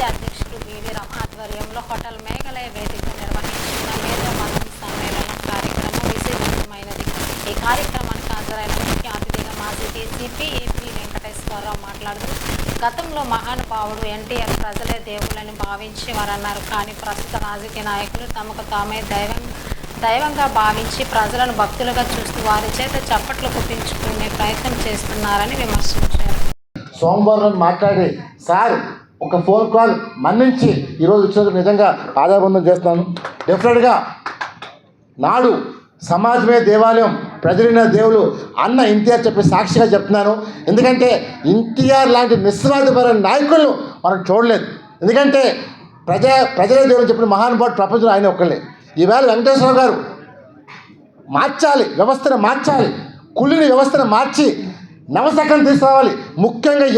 PCC అధ్యక్షుడు BV Ram ఆధ్వర్యంలో hotel Meghalaya వేదిక నిర్వహించిన మేధోమథనం సమ్మేళనం కార్యక్రమం విజయవంతమైనది. ఈ కార్యక్రమానికి హాజరైన ముఖ్య అతిథిగా మాజీ డీజీపీ ఏపీ వెంకటేశ్వరరావు మాట్లాడుతూ గతంలో మహానుభావుడు ఎన్టీఆర్ ప్రజలే దేవుళ్ళని భావించేవారన్నారు. కానీ ప్రస్తుత రాజకీయ నాయకులు తమకు తామే దైవంగా భావించి ప్రజలను భక్తులుగా చూస్తూ వారి చేత చప్పట్లు కుట్టించుకునే ప్రయత్నం చేస్తున్నారని విమర్శించారు. సోమవారం మాట్లాడి సార్ ఒక ఫోన్ కాల్ మన్నించి ఈరోజు వచ్చినందుకు నిజంగా పాదాబంధం చేస్తున్నాను. డెఫినెట్గా నాడు సమాజమే దేవాలయం, ప్రజలైన దేవులు అన్న ఎన్టీఆర్ చెప్పి సాక్షిగా చెప్తున్నాను. ఎందుకంటే ఎన్టీఆర్ లాంటి నిస్వార్థపరమైన నాయకులను మనం చూడలేదు. ఎందుకంటే ప్రజలే దేవులు చెప్పిన మహానుభావుడు ప్రపంచంలో ఆయన ఒక్కళ్ళే. ఈవేళ వెంకటేశ్వర గారు మార్చాలి, వ్యవస్థను మార్చాలి, కుళ్ళిన వ్యవస్థను మార్చి నవశకం తీసుకురావాలి. ముఖ్యంగా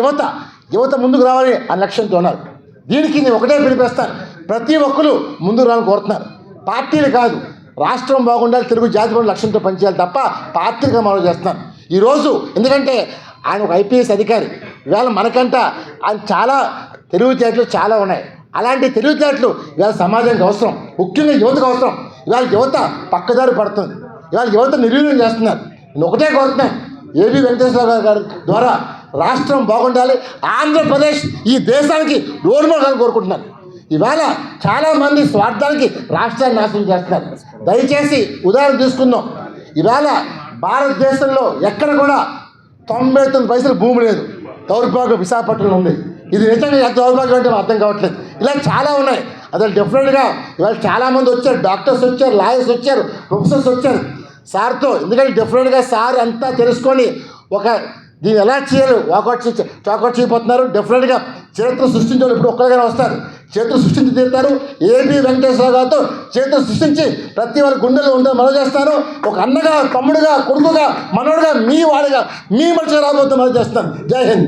యువత ముందుకు రావాలి అనే లక్ష్యంతో ఉన్నారు. దీనికి నేను ఒకటే పిలిపిస్తాను, ప్రతి ఒక్కరు ముందుకు రావాలని కోరుతున్నారు. పార్టీలు కాదు, రాష్ట్రం బాగుండాలి, తెలుగు జాతి కూడా లక్ష్యంతో పనిచేయాలి తప్ప పార్టీలుగా మనం చేస్తున్నాను ఈరోజు. ఎందుకంటే ఆయన ఒక ఐపీఎస్ అధికారి. ఇవాళ మనకంట ఆయన చాలా తెలివితేటలు చాలా ఉన్నాయి. అలాంటి తెలివితేటలు ఇవాళ సమాజానికి అవసరం, ముఖ్యంగా యువతకు అవసరం. ఇవాళ యువత పక్కదారి పడుతుంది, ఇవాళ యువత నిర్వీర్యం చేస్తున్నారు. నేను ఒకటే కోరుతున్నాను, ఏబీ వెంకటేశ్వర గారి ద్వారా రాష్ట్రం బాగుండాలి, ఆంధ్రప్రదేశ్ ఈ దేశానికి రోల్ మోడల్ కోరుకుంటున్నాను. ఇవాళ చాలామంది స్వార్థానికి రాష్ట్రాన్ని నాశనం చేస్తున్నారు. దయచేసి ఉదాహరణ తీసుకుందాం. ఇవాళ భారతదేశంలో ఎక్కడ కూడా 99 పైసలు భూమి లేదు. దౌర్భాగ్యం విశాఖపట్నంలో ఉంది. ఇది నిజంగా ఎంత దౌర్భాగ్యం అంటే అర్థం కావట్లేదు. ఇలా చాలా ఉన్నాయి. అసలు డెఫినెట్గా ఇవాళ చాలామంది వచ్చారు, డాక్టర్స్ వచ్చారు, లాయర్స్ వచ్చారు, ప్రొఫెసర్స్ వచ్చారు సార్తో. ఎందుకంటే డెఫినెట్గా సార్ అంతా తెలుసుకొని దీన్ని ఎలా చేయాలి చాకౌట్ చేయబోతున్నారు. డెఫినెట్గా చరిత్ర సృష్టించాలి. ఇప్పుడు ఒక్కరిగానే వస్తారు, చరిత్ర సృష్టించి తీరుతారు. ఏపీ వెంకటేశ్వర గారితో చరిత్ర సృష్టించి ప్రతి వాళ్ళ గుండెలో ఉండే మనం చేస్తారు. ఒక అన్నగా, తమ్ముడుగా, కొడుకుగా, మనోడుగా, మీ వాడిగా, మీ మనిషిగా రాబోతూ మనం చేస్తాను. జై హింద్.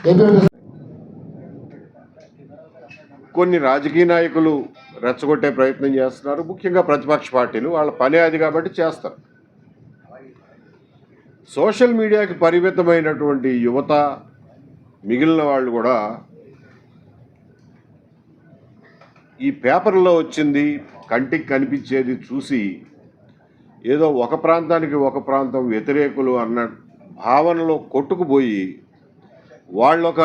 ఏపీ వెంకటేశ్వర. కొన్ని రాజకీయ నాయకులు రెచ్చగొట్టే ప్రయత్నం చేస్తున్నారు, ముఖ్యంగా ప్రతిపక్ష పార్టీలు. వాళ్ళ పని అది కాబట్టి చేస్తారు. సోషల్ మీడియాకి పరిమితమైనటువంటి యువత, మిగిలిన వాళ్ళు కూడా ఈ పేపర్లో వచ్చింది, కంటికి కనిపించేది చూసి ఏదో ఒక ప్రాంతానికి ఒక ప్రాంతం వ్యతిరేకులు అన్న భావనలో కొట్టుకుపోయి వాళ్ళొక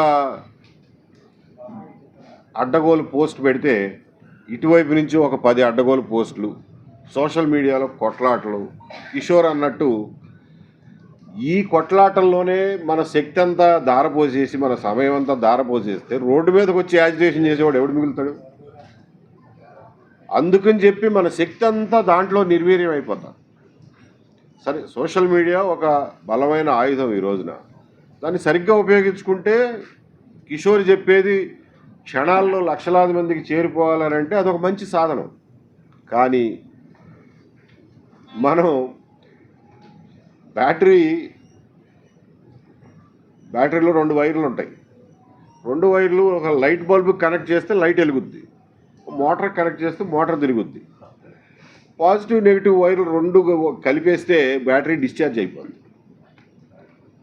అడ్డగోలు పోస్ట్ పెడితే ఇటువైపు నుంచి ఒక 10 అడ్డగోలు పోస్టులు, సోషల్ మీడియాలో కొట్లాటలు. కిషోర్ అన్నట్టు ఈ కొట్లాటల్లోనే మన శక్తి అంతా దారపోసేసి, మన సమయం అంతా దారపోసేస్తే రోడ్డు మీదకి వచ్చి యాజిటేషన్ చేసేవాడు ఎవడు మిగులుతాడు? అందుకని చెప్పి మన శక్తి అంతా దాంట్లో నిర్వీర్యం అయిపోతాం. సరే, సోషల్ మీడియా ఒక బలమైన ఆయుధం ఈ రోజున. దాన్ని సరిగ్గా ఉపయోగించుకుంటే కిషోర్ చెప్పేది క్షణాల్లో లక్షలాది మందికి చేరిపోవాలని అంటే అదొక మంచి సాధనం. కానీ మనం బ్యాటరీలో 2 వైర్లు ఉంటాయి. 2 వైర్లు ఒక లైట్ బల్బు కనెక్ట్ చేస్తే లైట్ వెలుగుద్ది, మోటార్ కనెక్ట్ చేస్తే మోటార్ తిరుగుద్ది. పాజిటివ్ నెగిటివ్ వైర్లు 2 కలిపేస్తే బ్యాటరీ డిశ్చార్జ్ అయిపోతుంది.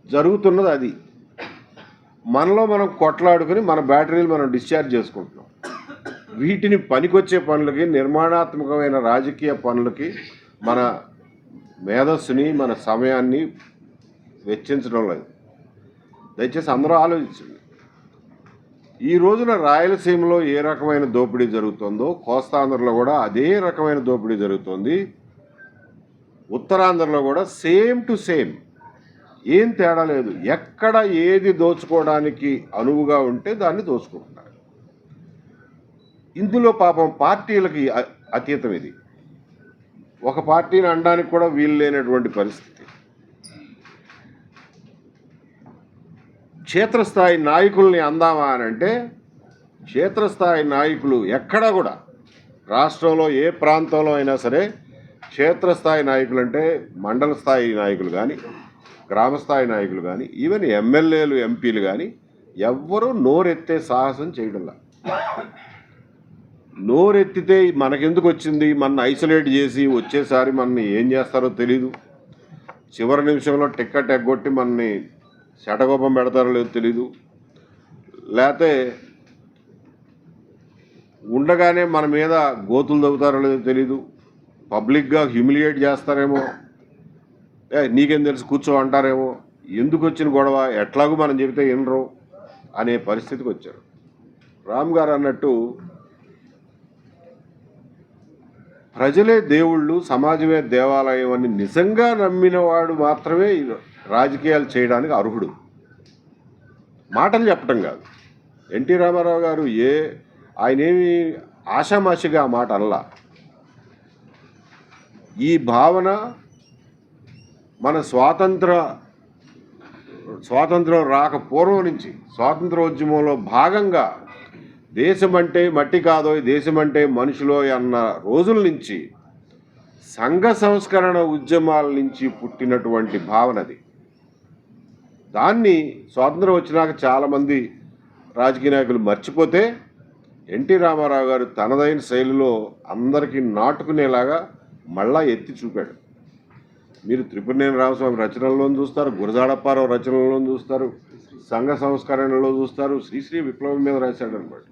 జరుగుతున్నది అది. మనలో మనం కొట్లాడుకుని మన బ్యాటరీలు మనం డిశ్చార్జ్ చేసుకుంటున్నాం. వీటిని పనికొచ్చే పనులకి, నిర్మాణాత్మకమైన రాజకీయ పనులకి మన మేధస్సుని, మన సమయాన్ని వెచ్చించడం లేదు. దయచేసి అందరూ ఆలోచించండి. ఈ రోజున రాయలసీమలో ఏ రకమైన దోపిడీ జరుగుతుందో కోస్తాంధ్రలో కూడా అదే రకమైన దోపిడీ జరుగుతుంది. ఉత్తరాంధ్రలో కూడా సేమ్ టు సేమ్, ఏం తేడా లేదు. ఎక్కడ ఏది దోచుకోవడానికి అనువుగా ఉంటే దాన్ని దోచుకుంటున్నారు. ఇందులో పాపం పార్టీలకి అతీతం ఇది. ఒక పార్టీని అనడానికి కూడా వీలు లేనటువంటి పరిస్థితి. క్షేత్రస్థాయి నాయకుల్ని అందామా అని అంటే, క్షేత్రస్థాయి నాయకులు ఎక్కడా కూడా రాష్ట్రంలో ఏ ప్రాంతంలో అయినా సరే క్షేత్రస్థాయి నాయకులు అంటే మండల స్థాయి నాయకులు కానీ, గ్రామస్థాయి నాయకులు కానీ, ఈవెన్ ఎమ్మెల్యేలు, ఎంపీలు కానీ ఎవ్వరూ నోరెత్తే సాహసం చేయడంలా. నోరెత్తితే మనకెందుకు వచ్చింది, మన ఐసోలేట్ చేసి వచ్చేసారి మనని ఏం చేస్తారో తెలీదు. చివరి నిమిషంలో టిక్కెట్ ఎగ్గొట్టి మనని శటకోపం పెడతారో లేదో తెలీదు. లేకపోతే ఉండగానే మన మీద గోతులు తవ్వుతారో లేదో తెలీదు, పబ్లిక్గా హ్యూమిలియేట్ చేస్తారేమో, నీకేం తెలుసు కూర్చో అంటారేమో, ఎందుకు వచ్చిన గొడవ, ఎట్లాగూ మనం చెబితే వినరు అనే పరిస్థితికి వచ్చారు. రామ్ గారు అన్నట్టు ప్రజలే దేవుళ్ళు, సమాజమే దేవాలయం అని నిజంగా నమ్మినవాడు మాత్రమే రాజకీయాలు చేయడానికి అర్హుడు. మాటలు చెప్పటం కాదు. ఎన్టీ రామారావు గారు ఆయనేమి ఆషామాషిగా ఆ మాట అనలా. ఈ భావన మన స్వాతంత్రం రాక పూర్వం నుంచి, స్వాతంత్రోద్యమంలో భాగంగా దేశం అంటే మట్టి కాదో, దేశం అంటే మనుషులో అన్న రోజుల నుంచి, సంఘ సంస్కరణ ఉద్యమాల నుంచి పుట్టినటువంటి భావనది. దాన్ని స్వాతంత్రం వచ్చినాక చాలామంది రాజకీయ నాయకులు మర్చిపోతే, ఎన్టీ రామారావు గారు తనదైన శైలిలో అందరికీ నాటుకునేలాగా మళ్ళా ఎత్తి చూపాడు. మీరు త్రిపురనేని రామస్వామి రచనల్లో చూస్తారు, గురజాడప్పారావు రచనల్లో చూస్తారు, సంఘ సంస్కరణలో చూస్తారు, శ్రీశ్రీ విప్లవం మీద రాశాడు అనమాట.